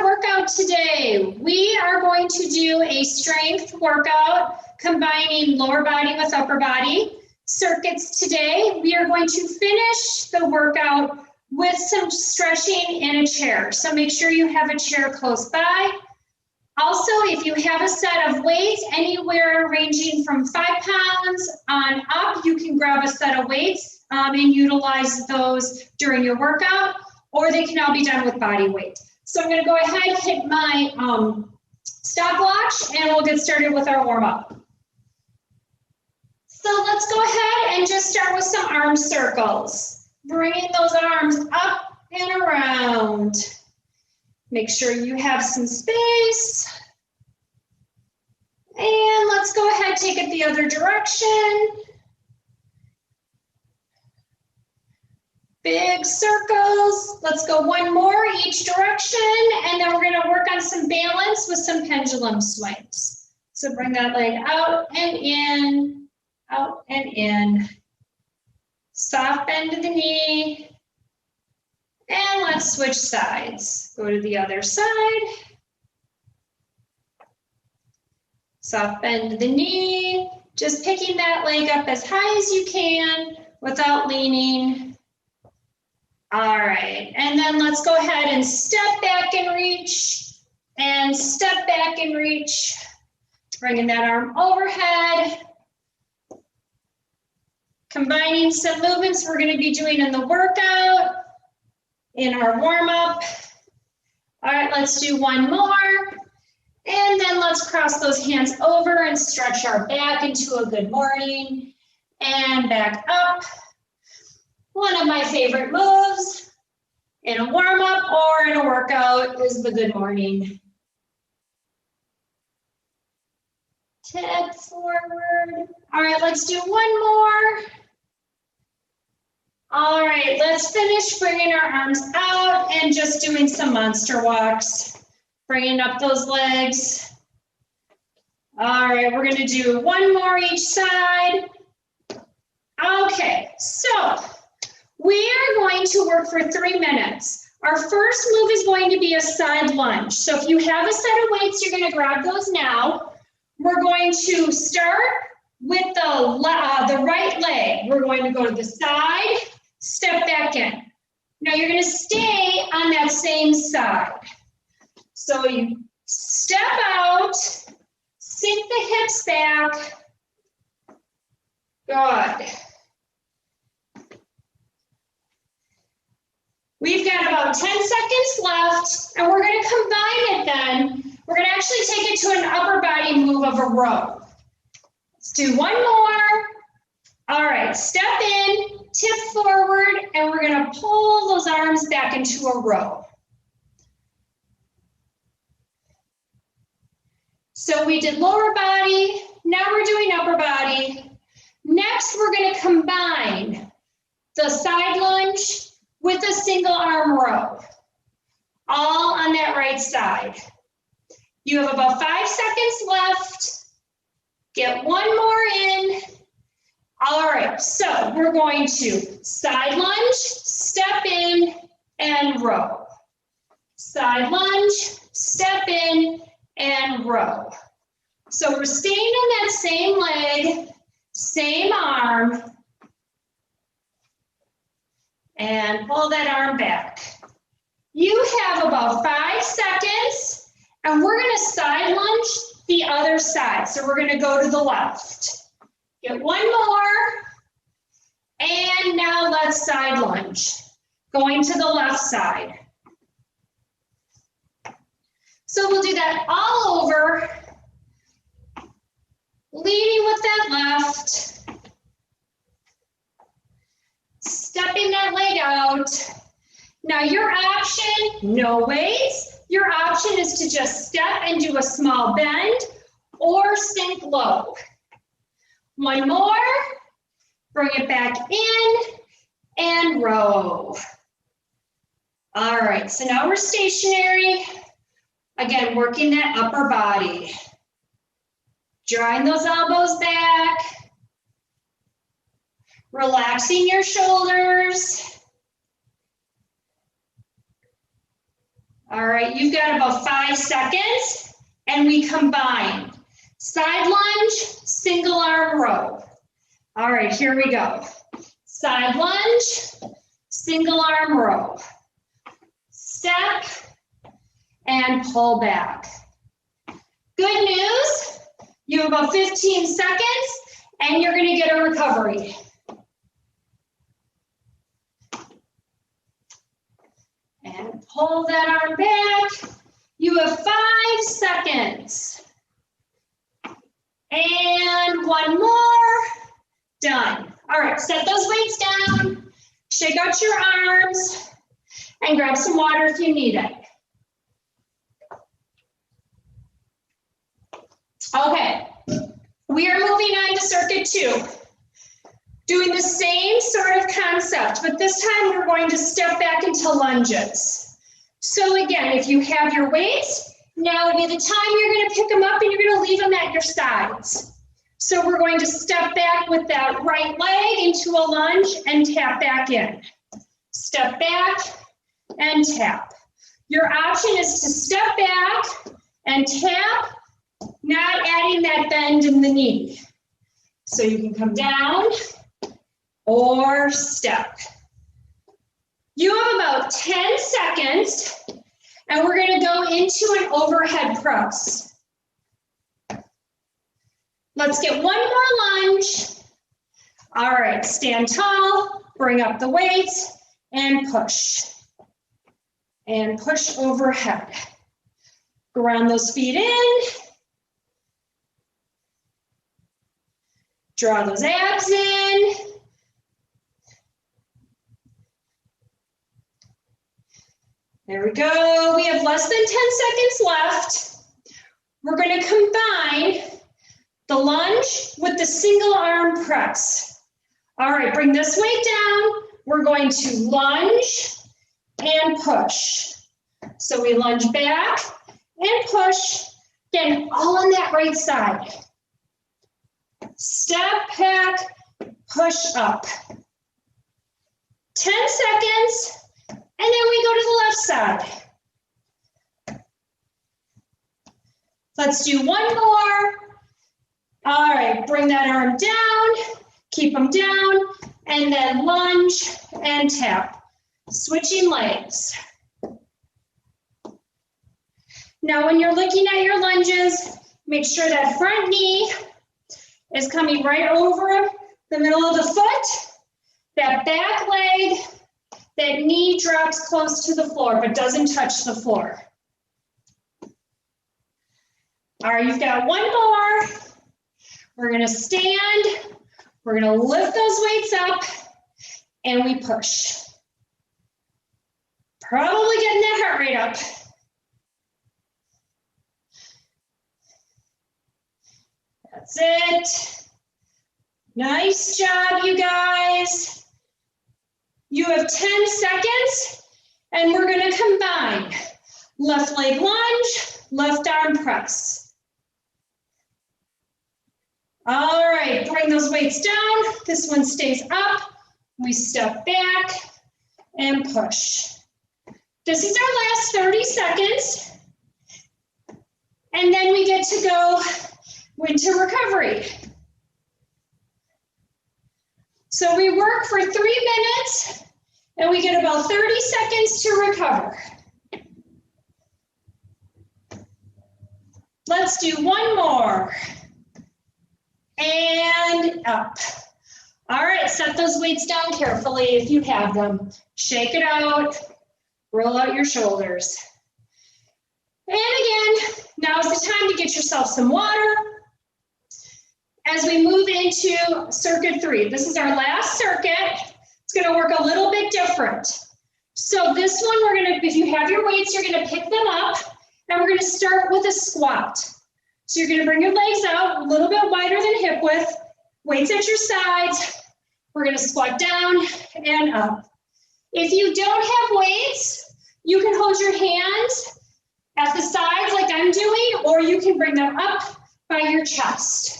our workout today? We are going to do a strength workout combining lower body with upper body circuits today. We are going to finish the workout with some stretching in a chair. So make sure you have a chair close by. Also, if you have a set of weights anywhere ranging from 5 pounds on up, you can grab a set of weights and utilize those during your workout, or they can all be done with body weight. So I'm going to go ahead and hit my stopwatch, and we'll get started with our warm-up. So let's go ahead and just start with some arm circles. Bringing those arms up and around. Make sure you have some space. And let's go ahead and take it the other direction. Big circles. Let's go one more each direction, and then we're going to work on some balance with some pendulum swings. So bring that leg out and in, out and in. Soft bend to the knee. And let's switch sides. Go to the other side. Soft bend to the knee. Just picking that leg up as high as you can without leaning. All right, and then let's go ahead and step back and reach, and step back and reach. Bringing that arm overhead. Combining some movements we're going to be doing in the workout, in our warm-up. All right, let's do one more. And then let's cross those hands over and stretch our back into a good morning. And back up. One of my favorite moves in a warm-up or in a workout is the good morning. Tip forward. All right, let's do one more. All right, let's finish bringing our arms out and just doing some monster walks. Bringing up those legs. All right, we're gonna do one more each side. Okay, so we are going to work for 3 minutes. Our first move is going to be a side lunge. So if you have a set of weights, you're gonna grab those now. We're going to start with the right leg. We're going to go to the side, step back in. Now you're gonna stay on that same side. So you step out, sink the hips back. Good. We've got about 10 seconds left, and we're going to combine it then. We're going to actually take it to an upper body move of a row. Let's do one more. All right, step in, tip forward, and we're going to pull those arms back into a row. So we did lower body, now we're doing upper body. Next, we're going to combine the side lunge with a single arm row, all on that right side. You have about 5 seconds left. Get one more in. All right, so we're going to side lunge, step in, and row. Side lunge, step in, and row. So we're staying on that same leg, same arm, and pull that arm back. You have about 5 seconds, and we're going to side lunge the other side. So we're going to go to the left. Get one more, and now let's side lunge. Going to the left side. So we'll do that all over, leading with that left. Stepping that leg out. Now your option, no weights. Your option is to just step and do a small bend or sink low. One more. Bring it back in and row. All right, so now we're stationary. Again, working that upper body. Drawing those elbows back. Relaxing your shoulders. All right, you've got about 5 seconds, and we combine. Side lunge, single arm row. All right, here we go. Side lunge, single arm row. Step, and pull back. Good news, you have about 15 seconds, and you're gonna get a recovery. And pull that arm back. You have 5 seconds. And one more, done. All right, set those weights down, shake out your arms, and grab some water if you need it. Okay, we are moving on to circuit 2. Doing the same sort of concept, but this time we're going to step back into lunges. So again, if you have your weights, now would be the time you're going to pick them up and you're going to leave them at your sides. So we're going to step back with that right leg into a lunge and tap back in. Step back and tap. Your option is to step back and tap, not adding that bend in the knee. So you can come down or step. You have about 10 seconds, and we're going to go into an overhead press. Let's get one more lunge. All right, stand tall, bring up the weights, and push. And push overhead. Ground those feet in. Draw those abs in. There we go. We have less than 10 seconds left. We're going to combine the lunge with the single arm press. All right, bring this weight down. We're going to lunge and push. So we lunge back and push. Again, all on that right side. Step back, push up. 10 seconds. And then we go to the left side. Let's do one more. All right, bring that arm down, keep them down, and then lunge and tap. Switching legs. Now when you're looking at your lunges, make sure that front knee is coming right over the middle of the foot. That back leg, that knee drops close to the floor, but doesn't touch the floor. All right, you've got one more. We're gonna stand, we're gonna lift those weights up, and we push. Probably getting that heart rate up. That's it. Nice job, you guys. You have 10 seconds, and we're gonna combine. Left leg lunge, left arm press. All right, bring those weights down. This one stays up. We step back and push. This is our last 30 seconds. And then we get to go into recovery. So we work for 3 minutes and we get about 30 seconds to recover. Let's do one more. And up. All right, set those weights down carefully if you have them. Shake it out, roll out your shoulders. And again, now is the time to get yourself some water. As we move into circuit 3, this is our last circuit. It's gonna work a little bit different. So this one, we're gonna, if you have your weights, you're gonna pick them up, and we're gonna start with a squat. So you're gonna bring your legs out a little bit wider than hip width, weights at your sides. We're gonna squat down and up. If you don't have weights, you can hold your hands at the sides like I'm doing, or you can bring them up by your chest.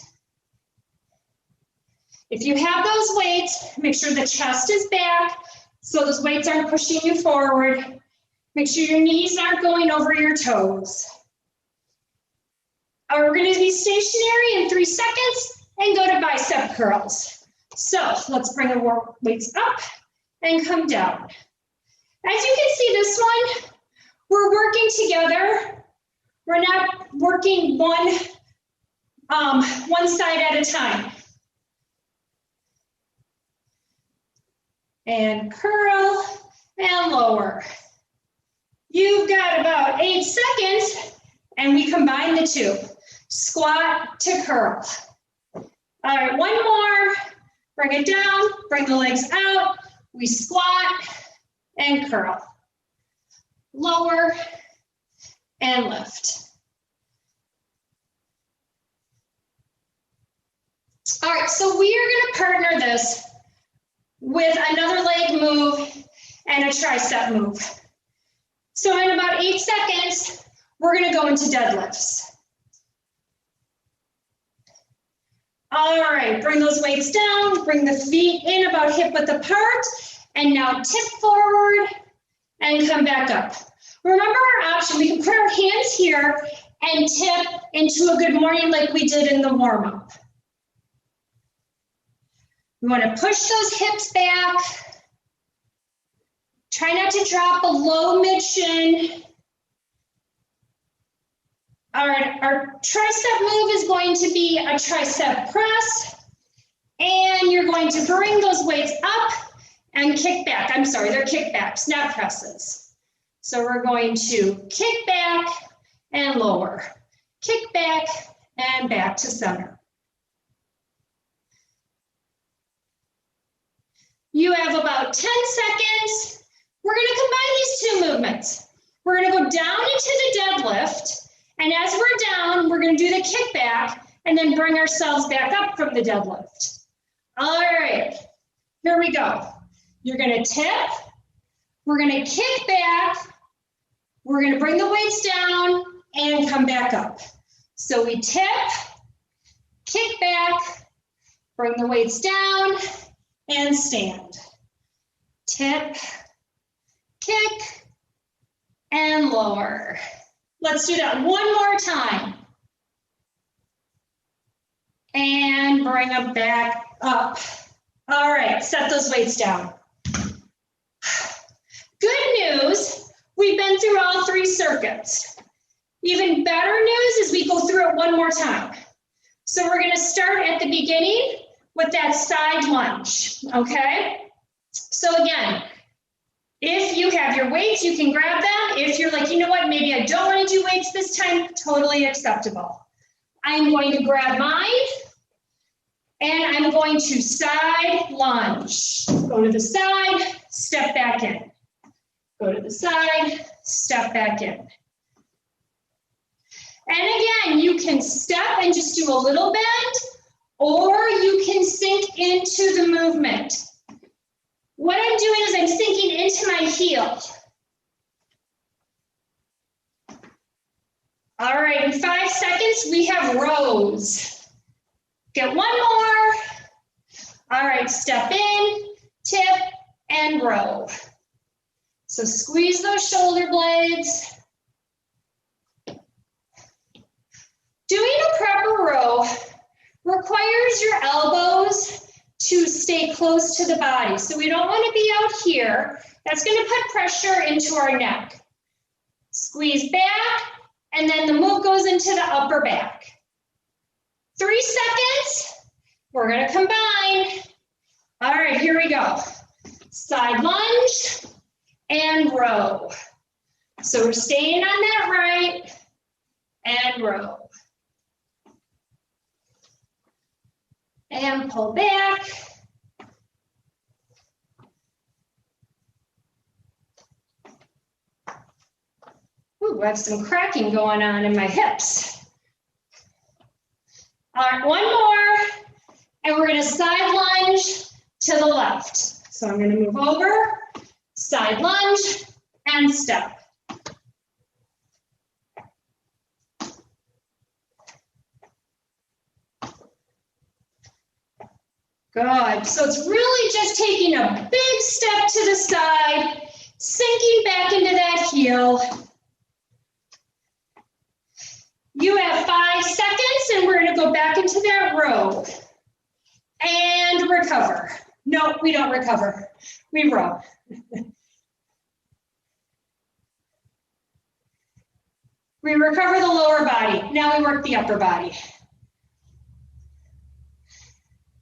If you have those weights, make sure the chest is back so those weights aren't pushing you forward. Make sure your knees aren't going over your toes. All right, we're going to be stationary in 3 seconds and go to bicep curls. So let's bring the weights up and come down. As you can see this one, we're working together. We're not working one side at a time. And curl and lower. You've got about 8 seconds and we combine the two. Squat to curl. All right, one more. Bring it down, bring the legs out. We squat and curl. Lower and lift. All right, so we are gonna partner this with another leg move and a tricep move. So in about 8 seconds, we're gonna go into deadlifts. All right, bring those weights down, bring the feet in about hip width apart, and now tip forward and come back up. Remember our option, we can put our hands here and tip into a good morning like we did in the warm-up. We want to push those hips back. Try not to drop below mid-shin. All right, our tricep move is going to be a tricep press. And you're going to bring those weights up and kick back. I'm sorry, they're kickbacks, not presses. So we're going to kick back and lower. Kick back and back to center. You have about 10 seconds. We're going to combine these two movements. We're going to go down into the deadlift. And as we're down, we're going to do the kickback and then bring ourselves back up from the deadlift. All right, here we go. You're going to tip. We're going to kick back. We're going to bring the weights down and come back up. So we tip, kick back, bring the weights down, and stand. Tip, kick, and lower. Let's do that one more time. And bring them back up. All right, set those weights down. Good news, we've been through all 3 circuits. Even better news is we go through it one more time. So we're gonna start at the beginning with that side lunge, okay? So again, if you have your weights, you can grab them. If you're like, you know what, maybe I don't want to do weights this time, totally acceptable. I'm going to grab mine and I'm going to side lunge. Go to the side, step back in. Go to the side, step back in. And again, you can step and just do a little bend, or you can sink into the movement. What I'm doing is I'm sinking into my heel. All right, in 5 seconds, we have rows. Get one more. All right, step in, tip, and row. So squeeze those shoulder blades. Doing a proper row requires your elbows to stay close to the body. So we don't want to be out here. That's going to put pressure into our neck. Squeeze back, and then the move goes into the upper back. 3 seconds. We're going to combine. All right, here we go. Side lunge and row. So we're staying on that right and row. And pull back. Ooh, I have some cracking going on in my hips. All right, one more. And we're gonna side lunge to the left. So I'm gonna move over, side lunge, and step. Good, so it's really just taking a big step to the side, Sinking back into that heel. You have 5 seconds and we're gonna go back into that row. And recover. No, we don't recover. We row. We recover the lower body. Now we work the upper body.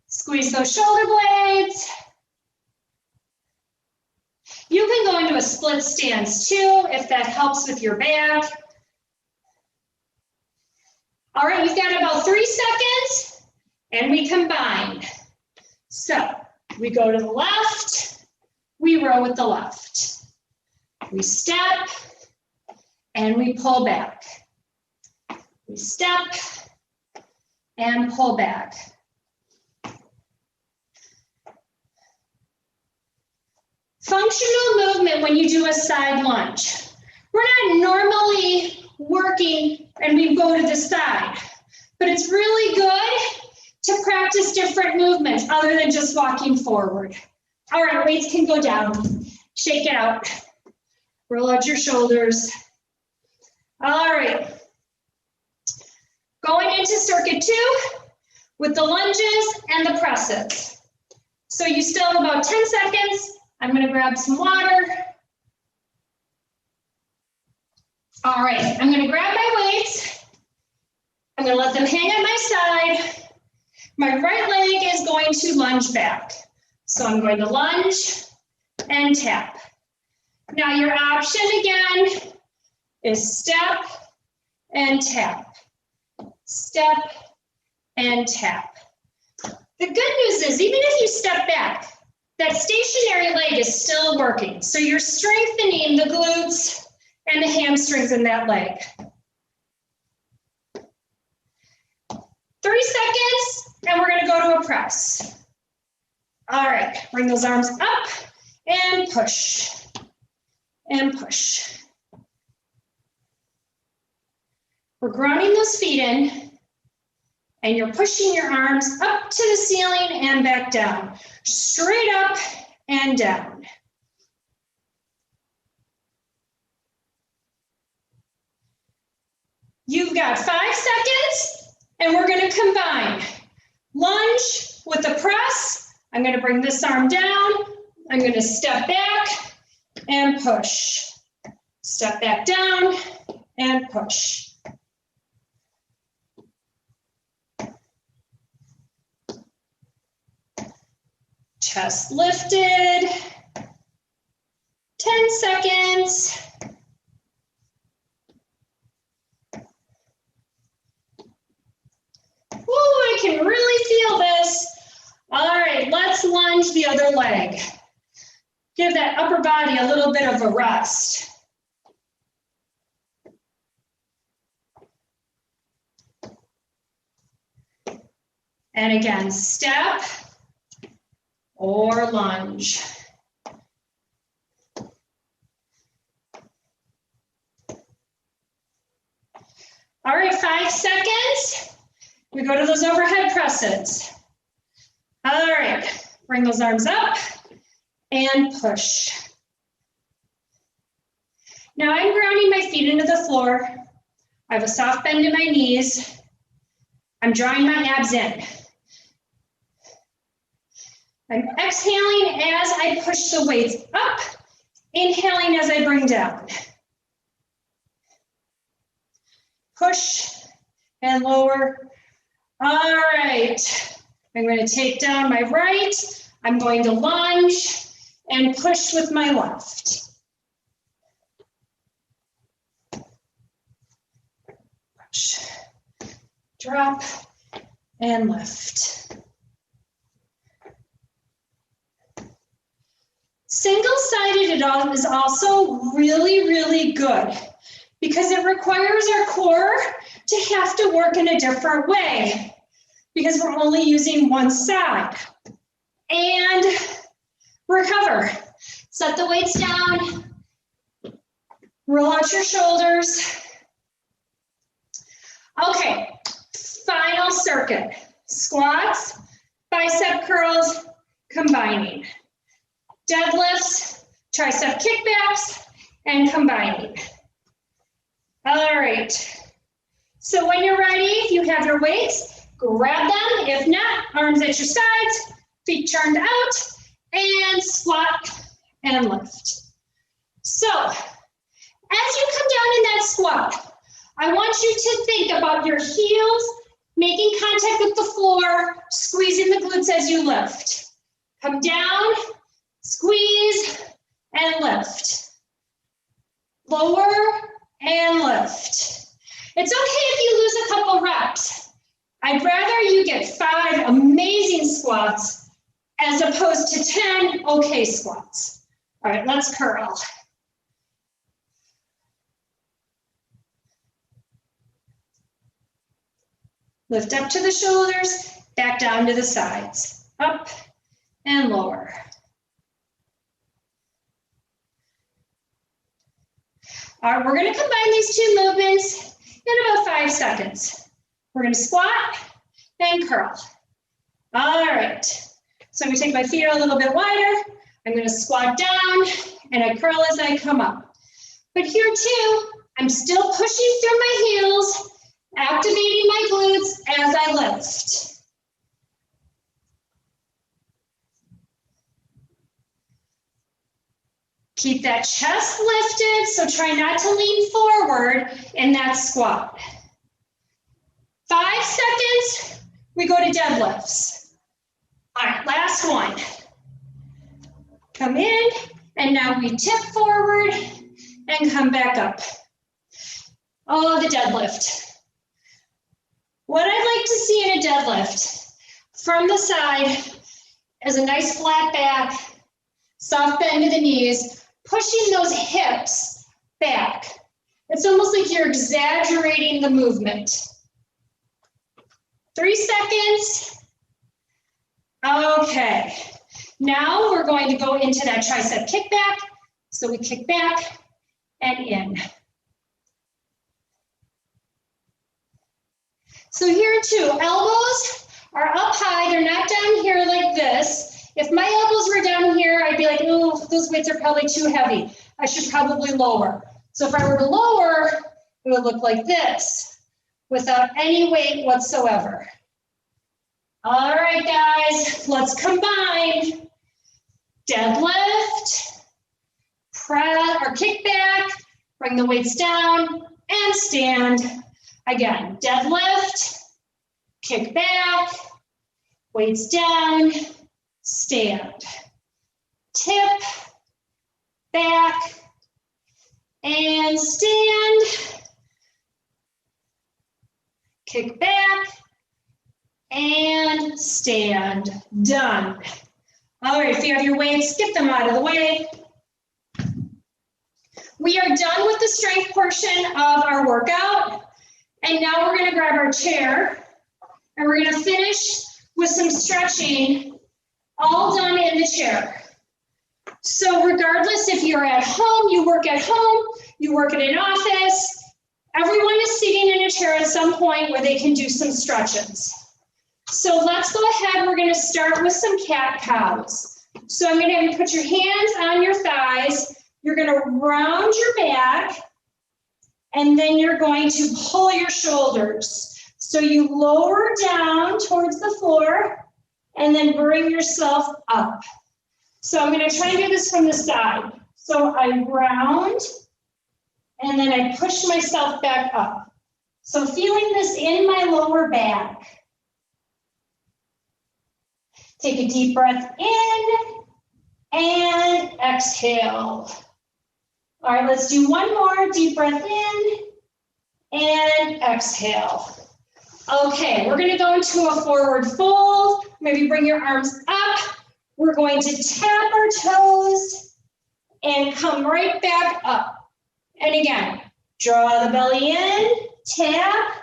Squeeze those shoulder blades. You can go into a split stance too, if that helps with your back. All right, we've got about 3 seconds, and we combine. So we go to the left, we row with the left. We step, and we pull back. We step, and pull back. Functional movement when you do a side lunge. We're not normally working and we go to the side, but it's really good to practice different movements other than just walking forward. All right, weights can go down. Shake it out. Roll out your shoulders. All right. Going into circuit 2 with the lunges and the presses. So you still have about 10 seconds. I'm going to grab some water. All right, I'm going to grab my weights. I'm going to let them hang at my side. My right leg is going to lunge back. So I'm going to lunge and tap. Now your option again is step and tap. Step and tap. The good news is even if you step back, that stationary leg is still working. So you're strengthening the glutes and the hamstrings in that leg. 3 seconds, and we're gonna go to a press. All right, bring those arms up and push, and push. We're grounding those feet in, and you're pushing your arms up to the ceiling and back down. Straight up and down. You've got 5 seconds, and we're going to combine lunge with a press. I'm going to bring this arm down. I'm going to step back and push. Step back down and push. Chest lifted, 10 seconds. Ooh, I can really feel this. All right, let's lunge the other leg. Give that upper body a little bit of a rest. And again, step or lunge. All right, 5 seconds. We go to those overhead presses. All right, bring those arms up and push. Now I'm grounding my feet into the floor. I have a soft bend in my knees. I'm drawing my abs in. I'm exhaling as I push the weights up, inhaling as I bring down. Push and lower. All right, I'm going to take down my right. I'm going to lunge and push with my left. Push, drop, and lift. Single-sided is also really, really good because it requires our core to have to work in a different way because we're only using one side. And recover. Set the weights down. Roll out your shoulders. Okay, final circuit. Squats, bicep curls, combining. Deadlifts, tricep kickbacks, and combining. All right. So when you're ready, if you have your weights, grab them. If not, arms at your sides, feet turned out, and squat and lift. So as you come down in that squat, I want you to think about your heels making contact with the floor, squeezing the glutes as you lift. Come down, squeeze, and lift. Lower and lift. It's okay if you lose a couple reps. I'd rather you get 5 amazing squats as opposed to 10 okay squats. All right, let's curl. Lift up to the shoulders, back down to the sides, up and lower. All right, we're gonna combine these two movements in about 5 seconds. We're gonna squat and curl. All right, so I'm gonna take my feet a little bit wider. I'm gonna squat down and I curl as I come up. But here too, I'm still pushing through my heels, activating my glutes as I lift. Keep that chest lifted, so try not to lean forward in that squat. 5 seconds, we go to deadlifts. All right, last one. Come in, and now we tip forward and come back up. Oh, the deadlift. What I'd like to see in a deadlift from the side is a nice flat back, soft bend to the knees, pushing those hips back. It's almost like you're exaggerating the movement. 3 seconds. Okay. Now we're going to go into that tricep kickback. So we kick back and in. So here too, elbows are up high. They're not down here like this. If my elbows were down here, I'd be like, oh, those weights are probably too heavy. I should probably lower. So if I were to lower, it would look like this without any weight whatsoever. All right, guys, let's combine. Deadlift, press or kick back, bring the weights down, and stand. Again, deadlift, kick back, weights down, stand. Tip, back, and stand. Kick back, and stand. Done. All right, if you have your weights, get them out of the way. We are done with the strength portion of our workout. And now we're gonna grab our chair and we're gonna finish with some stretching, all done in the chair. So regardless if you're at home, you work at home, you work in an office, everyone is sitting in a chair at some point where they can do some stretches. So let's go ahead, we're gonna start with some cat-cows. So I'm gonna have you put your hands on your thighs, you're gonna round your back, and then you're going to pull your shoulders. So you lower down towards the floor and then bring yourself up. So I'm going to try and do this from the side. So I round and then I push myself back up. So feeling this in my lower back. Take a deep breath in and exhale. All right, let's do one more. Deep breath in and exhale. Okay, we're gonna go into a forward fold. Maybe bring your arms up. We're going to tap our toes and come right back up. And again, draw the belly in, tap,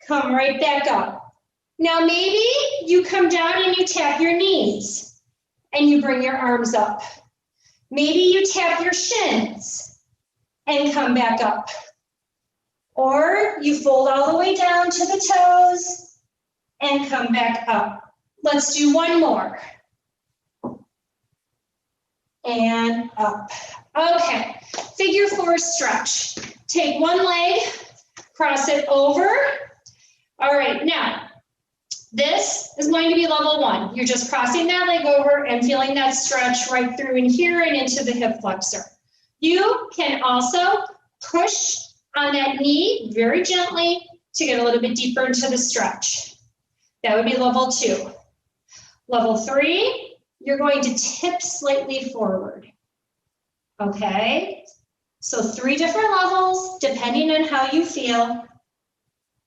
come right back up. Now maybe you come down and you tap your knees and you bring your arms up. Maybe you tap your shins and come back up. Or you fold all the way down to the toes and come back up. Let's do one more. and up. Okay, figure 4 stretch. Take one leg, cross it over. All right, now, this is going to be level 1. You're just crossing that leg over and feeling that stretch right through in here and into the hip flexor. You can also push on that knee very gently to get a little bit deeper into the stretch. That would be level 2. Level 3, you're going to tip slightly forward. Okay, so 3 different levels depending on how you feel.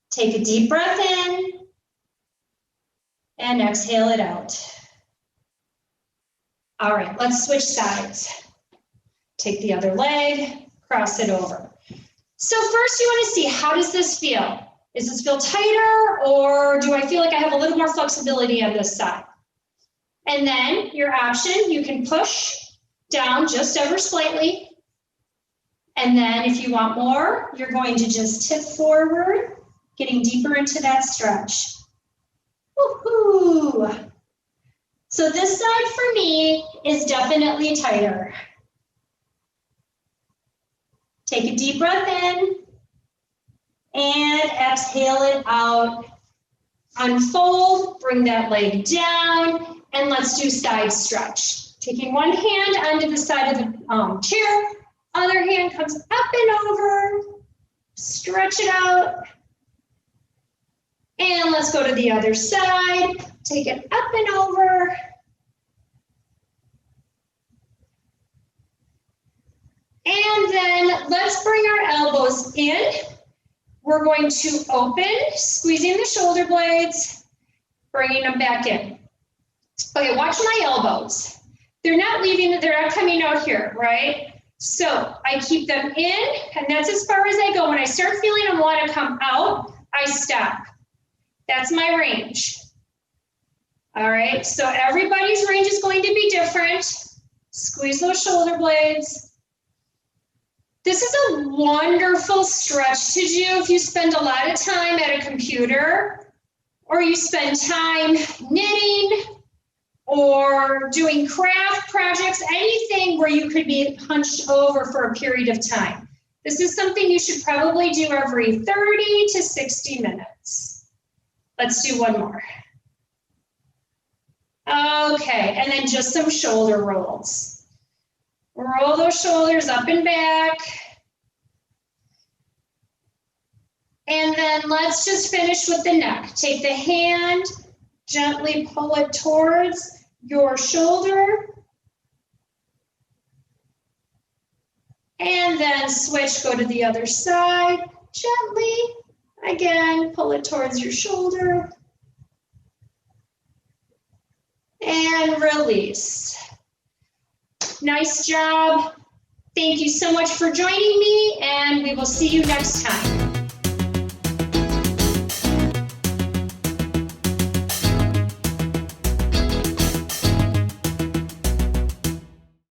Take a deep breath in and exhale it out. All right, let's switch sides. Take the other leg, cross it over. So first you want to see, how does this feel? Does this feel tighter, or do I feel like I have a little more flexibility on this side? And then your option, you can push down just ever slightly. And then if you want more, you're going to just tip forward, getting deeper into that stretch. Woohoo! So this side for me is definitely tighter. Take a deep breath in and exhale it out. Unfold, bring that leg down, and let's do side stretch. Taking one hand onto the side of the chair, other hand comes up and over, stretch it out. And let's go to the other side, take it up and over. And then let's bring our elbows in. We're going to open, squeezing the shoulder blades, bringing them back in. Okay, watch my elbows. They're not leaving, they're not coming out here, right? So I keep them in, and that's as far as I go. When I start feeling them want to come out, I stop. That's my range. All right, so everybody's range is going to be different. Squeeze those shoulder blades. This is a wonderful stretch to do if you spend a lot of time at a computer, or you spend time knitting, or doing craft projects, anything where you could be hunched over for a period of time. This is something you should probably do every 30 to 60 minutes. Let's do one more. Okay, and then just some shoulder rolls. Roll those shoulders up and back. And then let's just finish with the neck. Take the hand, gently pull it towards your shoulder. And then switch, go to the other side. Gently, again, pull it towards your shoulder. And release. Nice job. Thank you so much for joining me, and we will see you next time.